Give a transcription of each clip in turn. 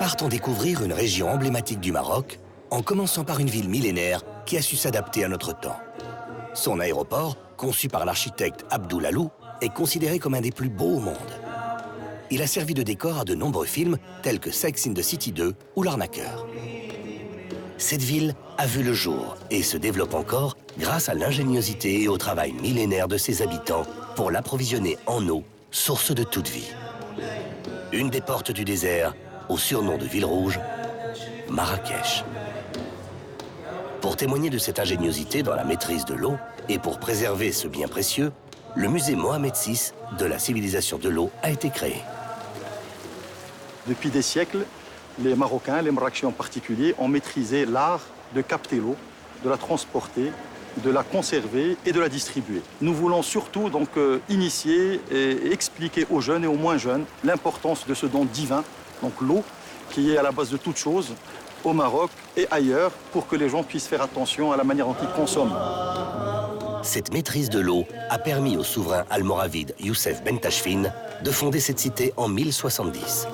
Partons découvrir une région emblématique du Maroc, en commençant par une ville millénaire qui a su s'adapter à notre temps. Son aéroport, conçu par l'architecte Abdou Lalou, est considéré comme un des plus beaux au monde. Il a servi de décor à de nombreux films tels que Sex in the City 2 ou L'Arnaqueur. Cette ville a vu le jour et se développe encore grâce à l'ingéniosité et au travail millénaire de ses habitants pour l'approvisionner en eau, source de toute vie. Une des portes du désert, au surnom de Ville Rouge, Marrakech. Pour témoigner de cette ingéniosité dans la maîtrise de l'eau et pour préserver ce bien précieux, le musée Mohamed VI de la civilisation de l'eau a été créé. Depuis des siècles, les Marocains, les Marrakechis en particulier, ont maîtrisé l'art de capter l'eau, de la transporter, de la conserver et de la distribuer. Nous voulons surtout donc initier et expliquer aux jeunes et aux moins jeunes l'importance de ce don divin, donc l'eau, qui est à la base de toute chose, au Maroc et ailleurs, pour que les gens puissent faire attention à la manière dont ils consomment. Cette maîtrise de l'eau a permis au souverain almoravide Youssef Ben Tachfine de fonder cette cité en 1070.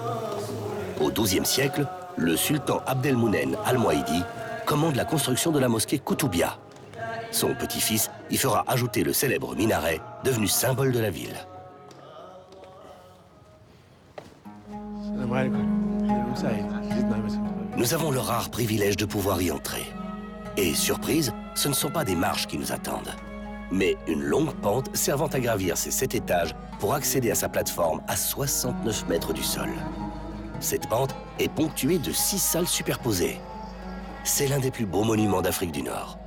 Au XIIe siècle, le sultan Abdelmounen Al-Moaïdi commande la construction de la mosquée Koutoubia. Son petit-fils y fera ajouter le célèbre minaret, devenu symbole de la ville. Nous avons le rare privilège de pouvoir y entrer. Et surprise, ce ne sont pas des marches qui nous attendent, mais une longue pente servant à gravir ces 7 étages pour accéder à sa plateforme à 69 mètres du sol. Cette pente est ponctuée de 6 salles superposées. C'est l'un des plus beaux monuments d'Afrique du Nord.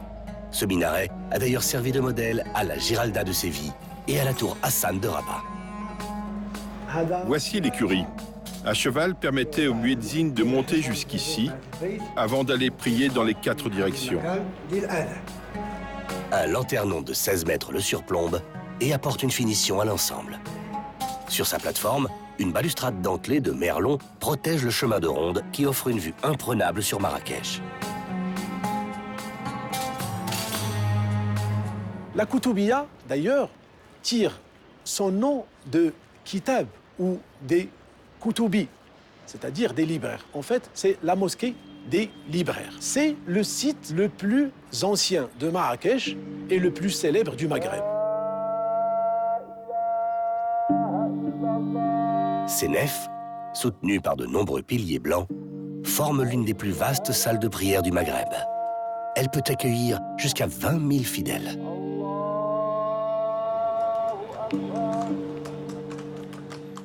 Ce minaret a d'ailleurs servi de modèle à la Giralda de Séville et à la tour Hassan de Rabat. Voici l'écurie. Un cheval permettait aux muezzins de monter jusqu'ici avant d'aller prier dans les 4 directions. Un lanternon de 16 mètres le surplombe et apporte une finition à l'ensemble. Sur sa plateforme, une balustrade dentelée de merlon protège le chemin de ronde qui offre une vue imprenable sur Marrakech. La Koutoubia, d'ailleurs, tire son nom de kitab ou des Koutoubi, c'est-à-dire des libraires. En fait, c'est la mosquée des libraires. C'est le site le plus ancien de Marrakech et le plus célèbre du Maghreb. Ces nefs, soutenues par de nombreux piliers blancs, forment l'une des plus vastes salles de prière du Maghreb. Elle peut accueillir jusqu'à 20 000 fidèles.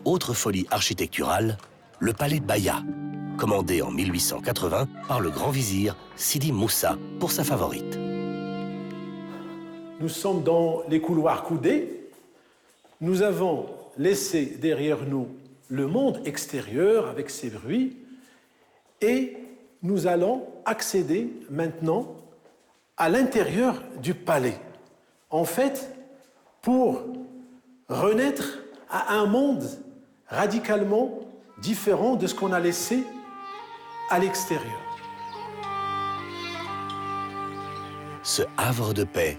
Autre folie architecturale, le palais Baya, commandé en 1880 par le grand vizir Sidi Moussa pour sa favorite. Nous sommes dans les couloirs coudés. Nous avons laissé derrière nous le monde extérieur avec ses bruits et nous allons accéder maintenant à l'intérieur du palais. En fait, pour renaître à un monde radicalement différent de ce qu'on a laissé à l'extérieur. Ce havre de paix,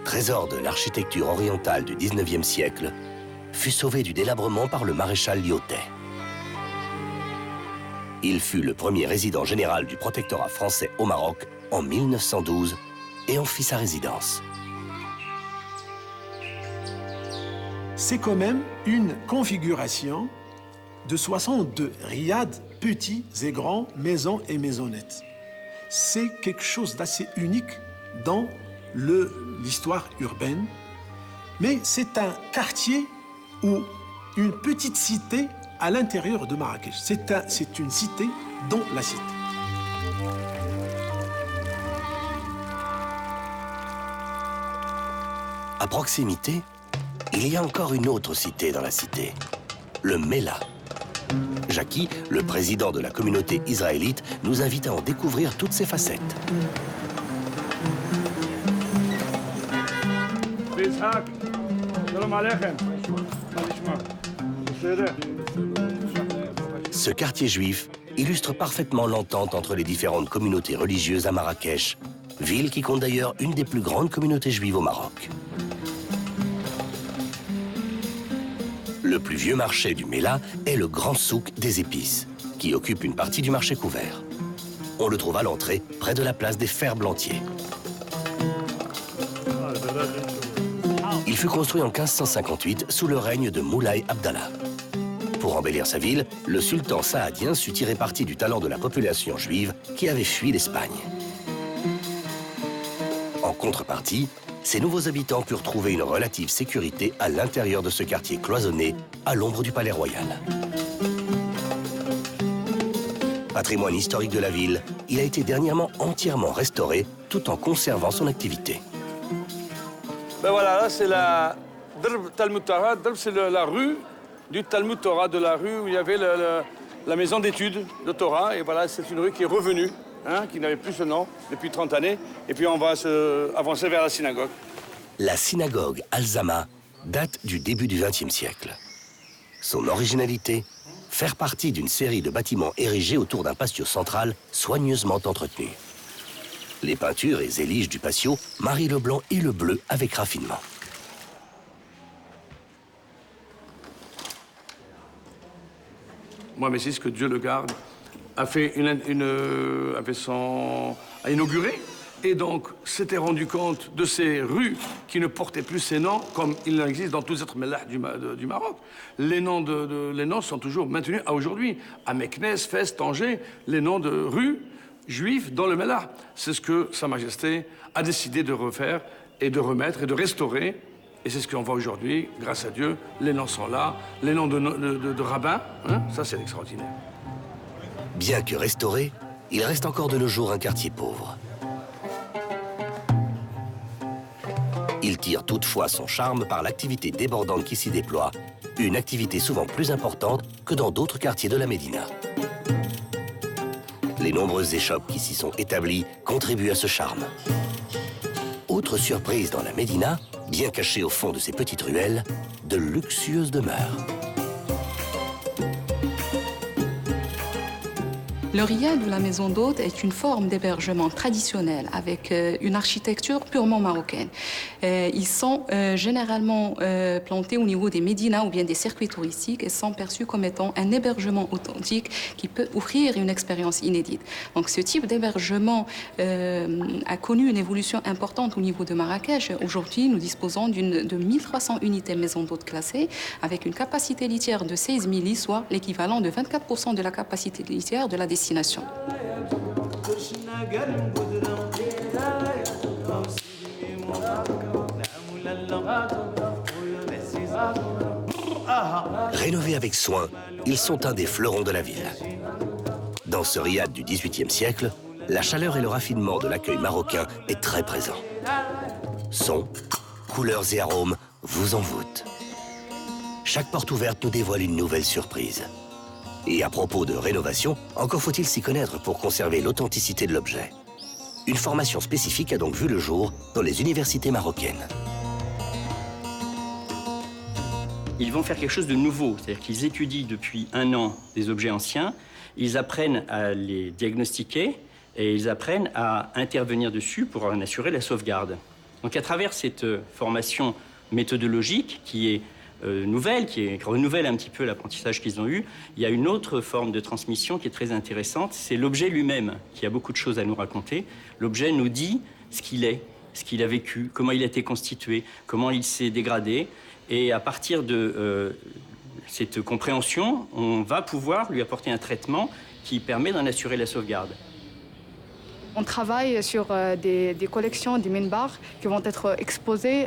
trésor de l'architecture orientale du XIXe siècle, fut sauvé du délabrement par le maréchal Lyautey. Il fut le premier résident général du protectorat français au Maroc en 1912 et en fit sa résidence. C'est quand même une configuration de 62 riads, petits et grands, maisons et maisonnettes. C'est quelque chose d'assez unique dans l'histoire urbaine, mais c'est un quartier ou une petite cité à l'intérieur de Marrakech. C'est une cité dans la cité. À proximité, il y a encore une autre cité dans la cité, le Mela. Jackie, le président de la communauté israélite, nous invite à en découvrir toutes ses facettes. Ce quartier juif illustre parfaitement l'entente entre les différentes communautés religieuses à Marrakech, ville qui compte d'ailleurs une des plus grandes communautés juives au Maroc. Le plus vieux marché du Mela est le Grand Souk des épices, qui occupe une partie du marché couvert. On le trouve à l'entrée, près de la place des Ferblantiers. Il fut construit en 1558 sous le règne de Moulay Abdallah. Pour embellir sa ville, le sultan saadien sut tirer parti du talent de la population juive qui avait fui l'Espagne. En contrepartie, ces nouveaux habitants purent trouver une relative sécurité à l'intérieur de ce quartier cloisonné, à l'ombre du palais royal. Patrimoine historique de la ville, il a été dernièrement entièrement restauré, tout en conservant son activité. Ben voilà, là c'est la Drb Talmud Torah. Drb, c'est la rue du Talmud Torah, de la rue où il y avait la maison d'études de Torah. Et voilà, c'est une rue qui est revenue, hein, qui n'avait plus ce nom depuis 30 années. Et puis on va avancer vers la synagogue. La synagogue Al-Zama date du début du XXe siècle. Son originalité, faire partie d'une série de bâtiments érigés autour d'un patio central soigneusement entretenu. Les peintures et zéliges du patio marient le blanc et le bleu avec raffinement. Mohamed VI, que Dieu le garde, a inauguré et donc s'était rendu compte de ces rues qui ne portaient plus ces noms comme il en existe dans tous les autres mellahs du Maroc. Les noms sont toujours maintenus à aujourd'hui. À Meknès, Fès, Tanger, les noms de rues juifs dans le mellah. C'est ce que Sa Majesté a décidé de refaire et de remettre et de restaurer. Et c'est ce qu'on voit aujourd'hui, grâce à Dieu. Les noms sont là, les noms de rabbins, hein, ça c'est extraordinaire. Bien que restauré, il reste encore de nos jours un quartier pauvre. Il tire toutefois son charme par l'activité débordante qui s'y déploie, une activité souvent plus importante que dans d'autres quartiers de la Médina. Les nombreuses échoppes qui s'y sont établies contribuent à ce charme. Autre surprise dans la Médina, bien cachée au fond de ces petites ruelles, de luxueuses demeures. Le riad ou la maison d'hôte est une forme d'hébergement traditionnelle avec une architecture purement marocaine. Ils sont généralement plantés au niveau des médinas ou bien des circuits touristiques et sont perçus comme étant un hébergement authentique qui peut offrir une expérience inédite. Donc ce type d'hébergement a connu une évolution importante au niveau de Marrakech. Aujourd'hui, nous disposons de 1300 unités maison d'hôte classées avec une capacité litière de 16 000 lits, soit l'équivalent de 24% de la capacité litière de la destination. Rénovés avec soin, ils sont un des fleurons de la ville. Dans ce riad du XVIIIe siècle, la chaleur et le raffinement de l'accueil marocain est très présent. Sons, couleurs et arômes vous envoûtent. Chaque porte ouverte nous dévoile une nouvelle surprise. Et à propos de rénovation, encore faut-il s'y connaître pour conserver l'authenticité de l'objet. Une formation spécifique a donc vu le jour dans les universités marocaines. Ils vont faire quelque chose de nouveau, c'est-à-dire qu'ils étudient depuis 1 an des objets anciens, ils apprennent à les diagnostiquer et ils apprennent à intervenir dessus pour en assurer la sauvegarde. Donc à travers cette formation méthodologique qui est nouvelle, qui renouvelle un petit peu l'apprentissage qu'ils ont eu, il y a une autre forme de transmission qui est très intéressante, c'est l'objet lui-même qui a beaucoup de choses à nous raconter. L'objet nous dit ce qu'il est, ce qu'il a vécu, comment il a été constitué, comment il s'est dégradé. Et à partir de cette compréhension, on va pouvoir lui apporter un traitement qui permet d'en assurer la sauvegarde. On travaille sur des collections, des minbars qui vont être exposées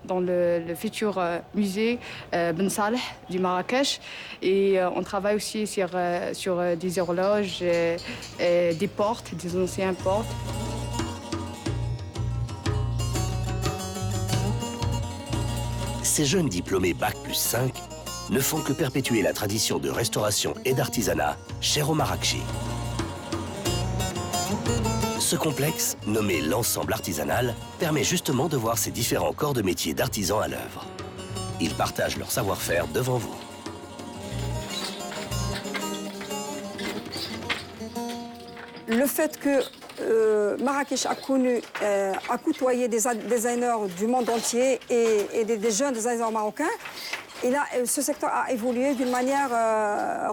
dans le futur musée Ben Saleh du Marrakech. Et on travaille aussi sur des horloges, des portes, des anciennes portes. Ces jeunes diplômés Bac+5 ne font que perpétuer la tradition de restauration et d'artisanat chère aux Marrakchi. Ce complexe, nommé l'ensemble artisanal, permet justement de voir ces différents corps de métier d'artisans à l'œuvre. Ils partagent leur savoir-faire devant vous. Le fait que Marrakech a côtoyé des designers du monde entier et des jeunes designers marocains, Et là, ce secteur a évolué d'une manière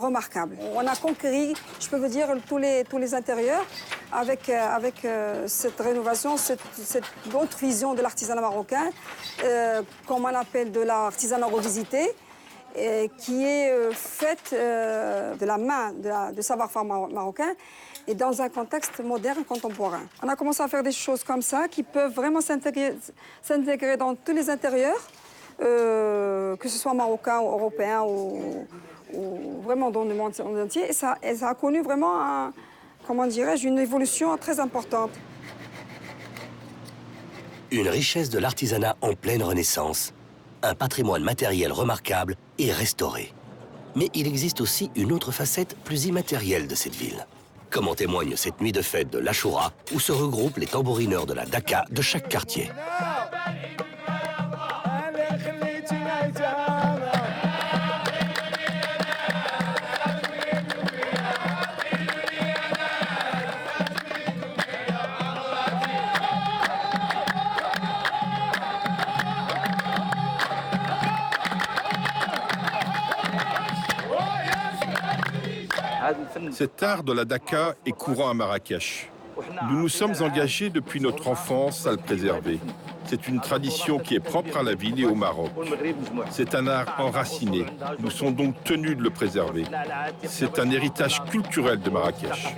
remarquable. On a conquis, je peux vous dire, tous les intérieurs avec cette rénovation, cette autre vision de l'artisanat marocain, comme on appelle de l'artisanat revisité, qui est faite de la main, de savoir-faire marocain, et dans un contexte moderne, contemporain. On a commencé à faire des choses comme ça qui peuvent vraiment s'intégrer dans tous les intérieurs, que ce soit marocain ou européen ou vraiment dans le monde entier. Et ça a connu vraiment, comment dirais-je, une évolution très importante. Une richesse de l'artisanat en pleine renaissance, un patrimoine matériel remarquable et restauré. Mais il existe aussi une autre facette plus immatérielle de cette ville. Comme en témoigne cette nuit de fête de l'Achoura, où se regroupent les tambourineurs de la Daka de chaque quartier. Cet art de la Daka est courant à Marrakech. Nous nous sommes engagés depuis notre enfance à le préserver. C'est une tradition qui est propre à la ville et au Maroc. C'est un art enraciné. Nous sommes donc tenus de le préserver. C'est un héritage culturel de Marrakech.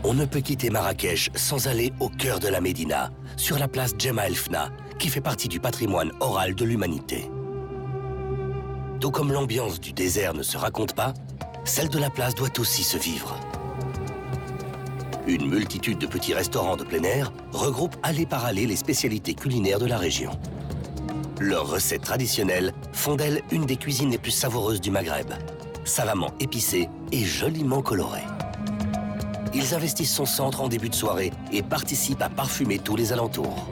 On ne peut quitter Marrakech sans aller au cœur de la Médina, sur la place Djemma El Fna, qui fait partie du patrimoine oral de l'humanité. Tout comme l'ambiance du désert ne se raconte pas, celle de la place doit aussi se vivre. Une multitude de petits restaurants de plein air regroupe allée par allée les spécialités culinaires de la région. Leurs recettes traditionnelles font d'elles une des cuisines les plus savoureuses du Maghreb, savamment épicée et joliment colorée. Ils investissent son centre en début de soirée et participent à parfumer tous les alentours.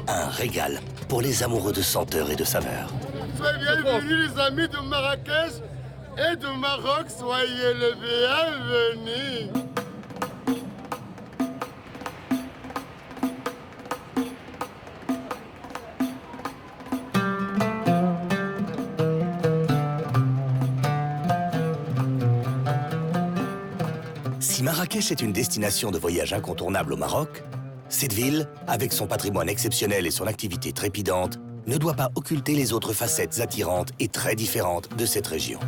Un régal pour les amoureux de senteurs et de saveurs. Soyez bienvenus les amis de Marrakech et de Maroc, soyez les bienvenus. Si Marrakech est une destination de voyage incontournable au Maroc, cette ville, avec son patrimoine exceptionnel et son activité trépidante, ne doit pas occulter les autres facettes attirantes et très différentes de cette région.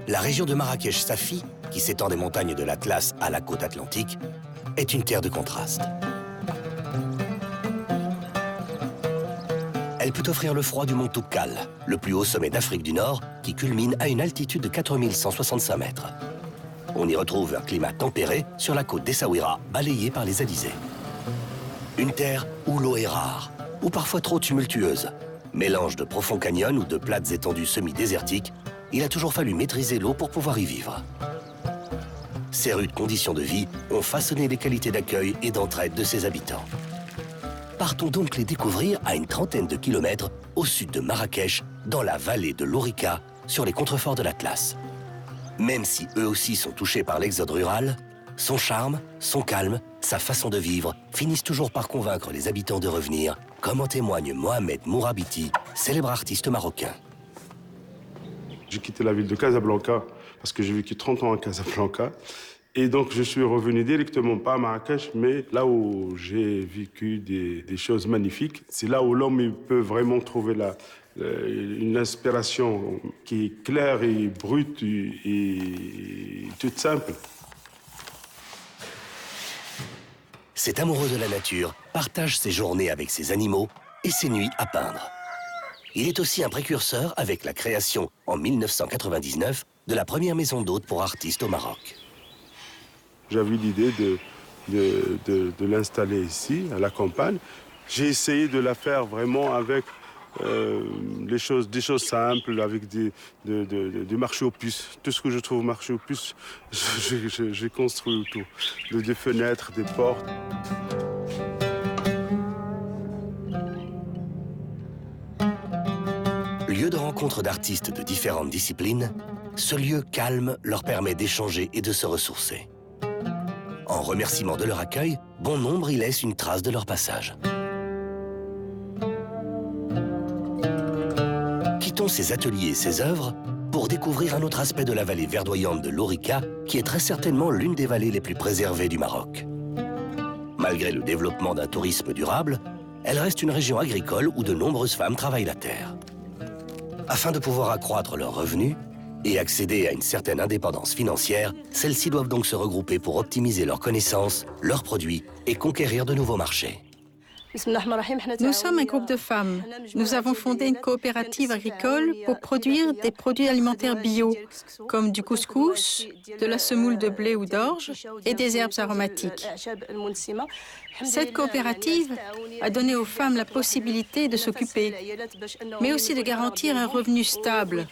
La région de Marrakech-Safi, qui s'étend des montagnes de l'Atlas à la côte atlantique, est une terre de contraste. Elle peut offrir le froid du mont Toubkal, le plus haut sommet d'Afrique du Nord, qui culmine à une altitude de 4165 mètres. On y retrouve un climat tempéré sur la côte d'Essaouira, balayée par les alizés. Une terre où l'eau est rare, ou parfois trop tumultueuse. Mélange de profonds canyons ou de plates étendues semi-désertiques, il a toujours fallu maîtriser l'eau pour pouvoir y vivre. Ces rudes conditions de vie ont façonné les qualités d'accueil et d'entraide de ses habitants. Partons donc les découvrir à une trentaine de kilomètres au sud de Marrakech, dans la vallée de l'Ourika, sur les contreforts de l'Atlas. Même si eux aussi sont touchés par l'exode rural, son charme, son calme, sa façon de vivre finissent toujours par convaincre les habitants de revenir, comme en témoigne Mohamed Mourabiti, célèbre artiste marocain. J'ai quitté la ville de Casablanca parce que j'ai vécu 30 ans à Casablanca. Et donc, je suis revenu directement, pas à Marrakech, mais là où j'ai vécu des choses magnifiques. C'est là où l'homme peut vraiment trouver une inspiration qui est claire et brute et toute simple. Cet amoureux de la nature partage ses journées avec ses animaux et ses nuits à peindre. Il est aussi un précurseur avec la création, en 1999, de la première maison d'hôtes pour artistes au Maroc. J'avais l'idée de l'installer ici, à la campagne. J'ai essayé de la faire vraiment avec des choses simples, avec du marché aux puces. Tout ce que je trouve marché aux puces, j'ai construit autour. Des fenêtres, des portes. Lieu de rencontre d'artistes de différentes disciplines, ce lieu calme leur permet d'échanger et de se ressourcer. En remerciement de leur accueil, bon nombre y laissent une trace de leur passage. Quittons ces ateliers et ces œuvres pour découvrir un autre aspect de la vallée verdoyante de l'Orica, qui est très certainement l'une des vallées les plus préservées du Maroc. Malgré le développement d'un tourisme durable, elle reste une région agricole où de nombreuses femmes travaillent la terre. Afin de pouvoir accroître leurs revenus et accéder à une certaine indépendance financière, celles-ci doivent donc se regrouper pour optimiser leurs connaissances, leurs produits et conquérir de nouveaux marchés. Nous sommes un groupe de femmes. Nous avons fondé une coopérative agricole pour produire des produits alimentaires bio, comme du couscous, de la semoule de blé ou d'orge et des herbes aromatiques. Cette coopérative a donné aux femmes la possibilité de s'occuper, mais aussi de garantir un revenu stable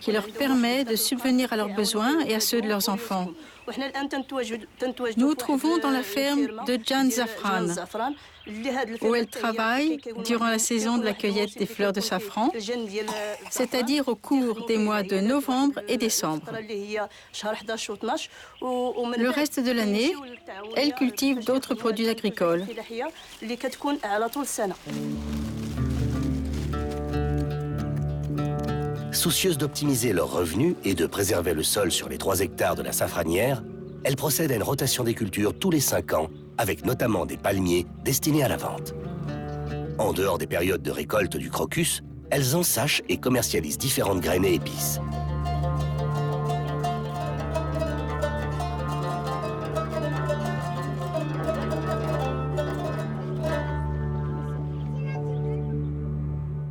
qui leur permet de subvenir à leurs besoins et à ceux de leurs enfants. Nous nous trouvons dans la ferme de Jan Zafran, où elle travaille durant la saison de la cueillette des fleurs de safran, c'est-à-dire au cours des mois de novembre et décembre. Le reste de l'année, elle cultive d'autres produits agricoles. Soucieuse d'optimiser leurs revenus et de préserver le sol sur les 3 hectares de la safranière, elle procède à une rotation des cultures tous les 5 ans, avec notamment des palmiers destinés à la vente. En dehors des périodes de récolte du crocus, elles ensachent et commercialisent différentes graines et épices.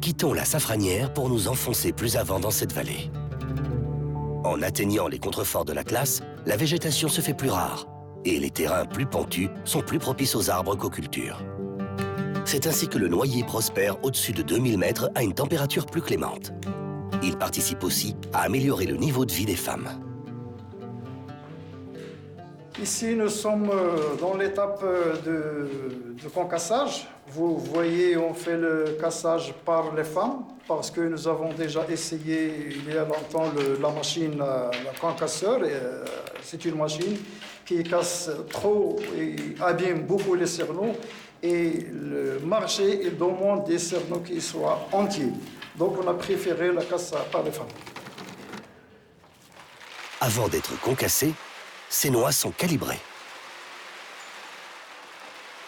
Quittons la safranière pour nous enfoncer plus avant dans cette vallée. En atteignant les contreforts de l'Atlas, la végétation se fait plus rare et les terrains plus pentus sont plus propices aux arbres qu'aux cultures. C'est ainsi que le noyer prospère au-dessus de 2000 mètres à une température plus clémente. Il participe aussi à améliorer le niveau de vie des femmes. Ici, nous sommes dans l'étape de concassage. Vous voyez, on fait le cassage par les femmes parce que nous avons déjà essayé il y a longtemps la machine, la concasseur. C'est une machine qui casse trop et abîme beaucoup les cerneaux. Et le marché, il demande des cerneaux qui soient entiers. Donc, on a préféré la casse par les femmes. Avant d'être concassés, ces noix sont calibrées.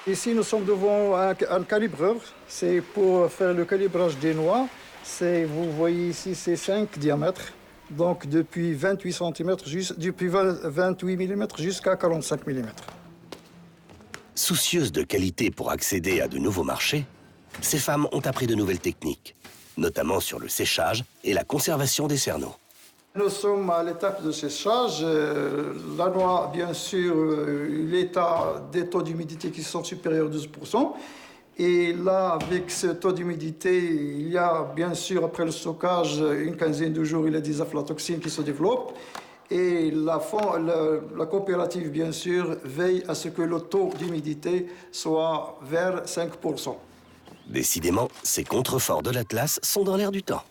Ici, nous sommes devant un calibreur. C'est pour faire le calibrage des noix. Vous voyez ici, c'est 5 diamètres. Donc, depuis 28 cm, depuis 28 mm jusqu'à 45 mm. Soucieuses de qualité pour accéder à de nouveaux marchés, ces femmes ont appris de nouvelles techniques, notamment sur le séchage et la conservation des cerneaux. Nous sommes à l'étape de séchage. La noix, bien sûr, l'état des taux d'humidité qui sont supérieurs à 12%. Et là, avec ce taux d'humidité, il y a bien sûr, après le stockage, une quinzaine de jours, il y a des aflatoxines qui se développent. Et la coopérative, bien sûr, veille à ce que le taux d'humidité soit vers 5%. Décidément, ces contreforts de l'Atlas sont dans l'air du temps.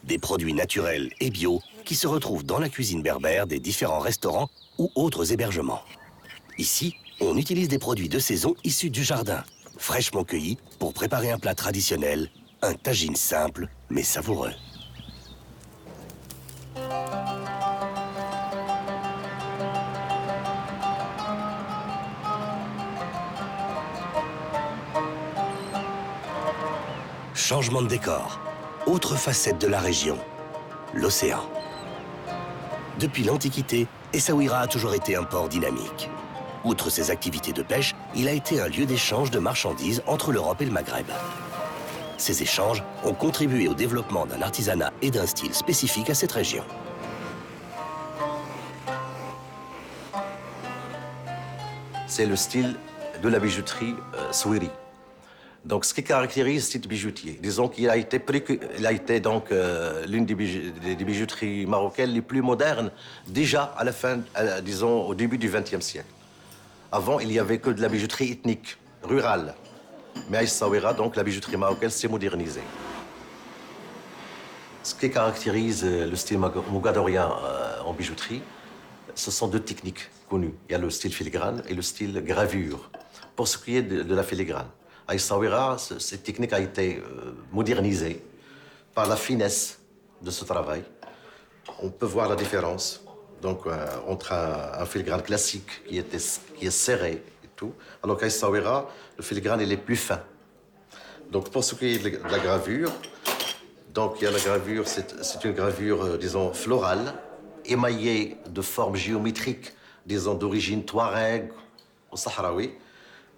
Des produits naturels et bio qui se retrouvent dans la cuisine berbère des différents restaurants ou autres hébergements. Ici, on utilise des produits de saison issus du jardin, fraîchement cueillis pour préparer un plat traditionnel, un tagine simple mais savoureux. Changement de décor. Autre facette de la région, l'océan. Depuis l'Antiquité, Essaouira a toujours été un port dynamique. Outre ses activités de pêche, il a été un lieu d'échange de marchandises entre l'Europe et le Maghreb. Ces échanges ont contribué au développement d'un artisanat et d'un style spécifique à cette région. C'est le style de la bijouterie Souiri. Donc, ce qui caractérise ce bijoutier, disons qu'il a été donc l'une des bijouteries marocaines les plus modernes, déjà à la fin, disons, au début du XXe siècle. Avant, il n'y avait que de la bijouterie ethnique, rurale. Mais à Essaouira, donc, la bijouterie marocaine s'est modernisée. Ce qui caractérise le style mogadorien en bijouterie, ce sont deux techniques connues. Il y a le style filigrane et le style gravure. Pour ce qui est de la filigrane, à Essaouira, cette technique a été modernisée par la finesse de ce travail. On peut voir la différence donc, entre un filigrane classique qui est serré et tout, alors qu'à Essaouira, le filigrane il est plus fin. Donc pour ce qui est de la gravure, donc il y a la gravure, c'est une gravure, disons, florale, émaillée de formes géométriques, disons, d'origine touareg ou sahraoui.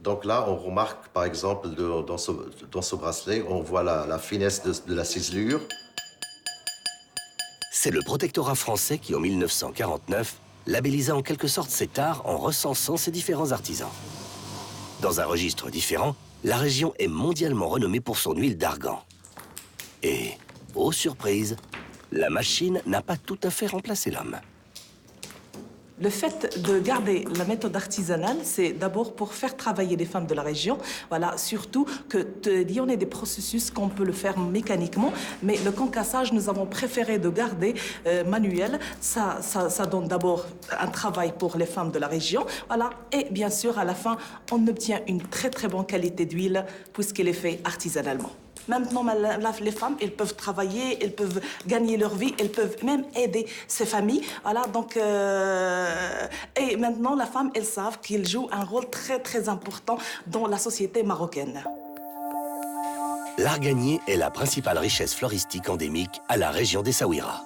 Donc là, on remarque, par exemple, dans ce bracelet, on voit la finesse de la ciselure. C'est le protectorat français qui, en 1949, labellisa en quelque sorte cet art en recensant ses différents artisans. Dans un registre différent, la région est mondialement renommée pour son huile d'argan. Et, aux surprises, la machine n'a pas tout à fait remplacé l'homme. Le fait de garder la méthode artisanale, c'est d'abord pour faire travailler les femmes de la région. Voilà, surtout qu'il y en a des processus qu'on peut le faire mécaniquement, mais le concassage, nous avons préféré de garder manuel. Ça donne d'abord un travail pour les femmes de la région. Voilà, et bien sûr, à la fin, on obtient une très très bonne qualité d'huile puisqu'elle est faite artisanalement. Maintenant, les femmes, elles peuvent travailler, elles peuvent gagner leur vie, elles peuvent même aider ces familles. Voilà, donc... Et maintenant, la femme, elles savent qu'elle joue un rôle très, très important dans la société marocaine. L'arganier est la principale richesse floristique endémique à la région d'Essaouira.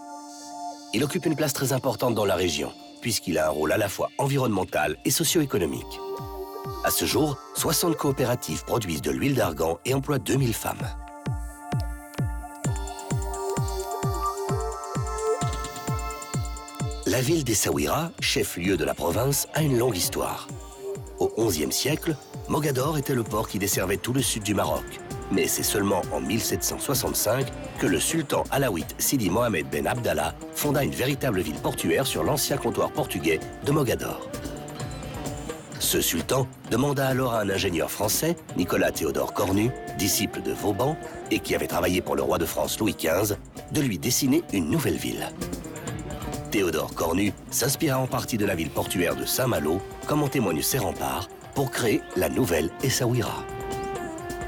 Il occupe une place très importante dans la région, puisqu'il a un rôle à la fois environnemental et socio-économique. À ce jour, 60 coopératives produisent de l'huile d'argan et emploient 2000 femmes. La ville d'Essaouira, chef-lieu de la province, a une longue histoire. Au XIe siècle, Mogador était le port qui desservait tout le sud du Maroc. Mais c'est seulement en 1765 que le sultan alaouite Sidi Mohamed Ben Abdallah fonda une véritable ville portuaire sur l'ancien comptoir portugais de Mogador. Ce sultan demanda alors à un ingénieur français, Nicolas Théodore Cornu, disciple de Vauban et qui avait travaillé pour le roi de France Louis XV, de lui dessiner une nouvelle ville. Théodore Cornu s'inspira en partie de la ville portuaire de Saint-Malo, comme en témoignent ses remparts, pour créer la nouvelle Essaouira.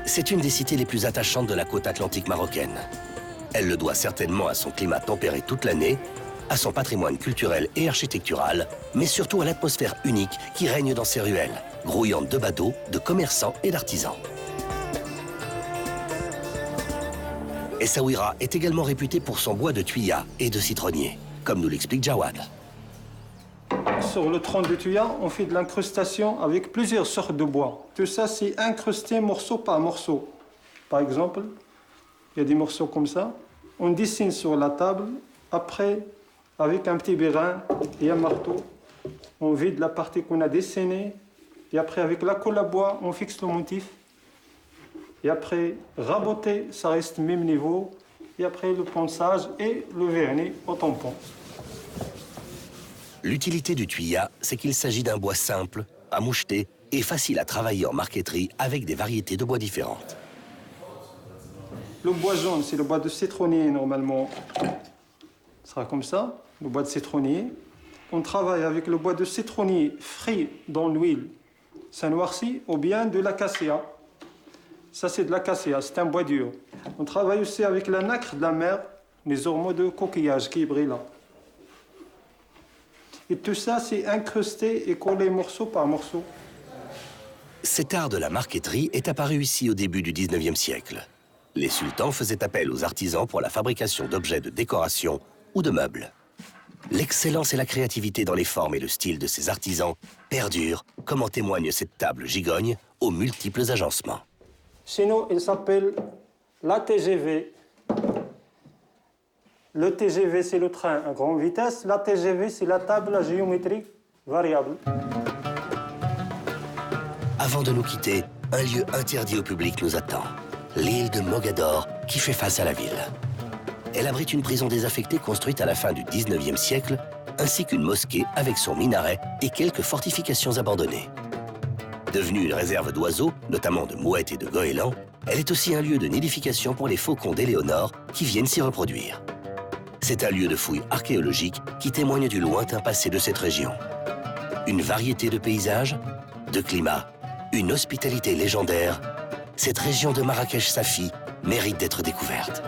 C'est une des cités les plus attachantes de la côte atlantique marocaine. Elle le doit certainement à son climat tempéré toute l'année, à son patrimoine culturel et architectural, mais surtout à l'atmosphère unique qui règne dans ses ruelles, grouillantes de badauds, de commerçants et d'artisans. Essaouira est également réputée pour son bois de tuya et de citronnier, comme nous l'explique Jawad. Sur le tronc de tuya, on fait de l'incrustation avec plusieurs sortes de bois. Tout ça, c'est incrusté morceau par morceau. Par exemple, il y a des morceaux comme ça. On dessine sur la table. Après, avec un petit bérin et un marteau, on vide la partie qu'on a dessinée. Et après, avec la colle à bois, on fixe le motif. Et après, raboter, ça reste même niveau. Et après, le ponçage et le vernis au tampon. L'utilité du tuya, c'est qu'il s'agit d'un bois simple, à moucheter et facile à travailler en marqueterie avec des variétés de bois différentes. Le bois jaune, c'est le bois de citronnier normalement. Ce sera comme ça, le bois de citronnier. On travaille avec le bois de citronnier frit dans l'huile. Ça noircit ou bien de l'acacia. Ça, c'est de l'acacia, c'est un bois dur. On travaille aussi avec la nacre de la mer, les ormeaux de coquillage qui brillent là. Et tout ça, c'est incrusté et collé morceau par morceau. Cet art de la marqueterie est apparu ici au début du XIXe siècle. Les sultans faisaient appel aux artisans pour la fabrication d'objets de décoration ou de meubles. L'excellence et la créativité dans les formes et le style de ces artisans perdurent, comme en témoigne cette table gigogne aux multiples agencements. Chez nous, il s'appelle la TGV. Le TGV, c'est le train à grande vitesse. La TGV, c'est la table à géométrie variable. Avant de nous quitter, un lieu interdit au public nous attend. L'île de Mogador, qui fait face à la ville. Elle abrite une prison désaffectée construite à la fin du XIXe siècle, ainsi qu'une mosquée avec son minaret et quelques fortifications abandonnées. Devenue une réserve d'oiseaux, notamment de mouettes et de goélands, elle est aussi un lieu de nidification pour les faucons d'Éléonore qui viennent s'y reproduire. C'est un lieu de fouilles archéologiques qui témoigne du lointain passé de cette région. Une variété de paysages, de climats, une hospitalité légendaire. Cette région de Marrakech-Safi mérite d'être découverte.